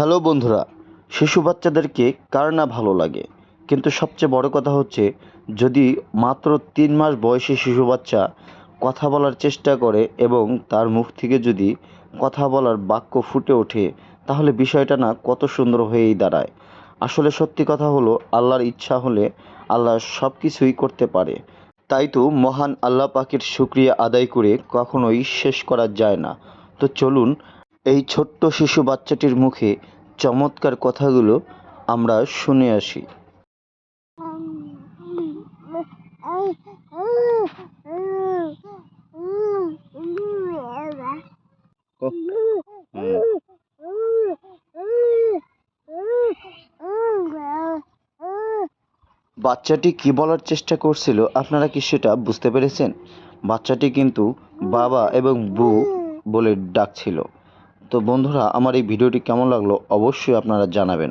Hello বন্ধুরা, শিশু বাচ্চাদেরকে কার না ভালো লাগে, কিন্তু সবচেয়ে বড় কথা হচ্ছে যদি মাত্র 3 মাস বয়সী শিশু বাচ্চা কথা বলার চেষ্টা করে এবং তার মুখ থেকে যদি কথা বলার বাক্য ফুটে ওঠে, তাহলে বিষয়টা না কত সুন্দর হয়েই দাঁড়ায়। আসলে সত্যি কথা হলো, আল্লাহর ইচ্ছা হলে আল্লাহ সব কিছুই করতে পারে। তাই তো মহান আল্লাহ পাকের শুকরিয়া আদায় করে কখনোই শেষ করা যায় না। তো চলুন এই ছোট্ট শিশু বাচ্চাটির মুখে চমৎকার কথাগুলো আমরা শুনে আসি। বাচ্চাটি কি বলার চেষ্টা করছিল আপনারা কি সেটা বুঝতে পেরেছেন? বাচ্চাটি কিন্তু বাবা এবং বউ বলে ডাকছিল। তো বন্ধুরা, আমার এই ভিডিওটি কেমন লাগলো অবশ্যই আপনারা জানাবেন।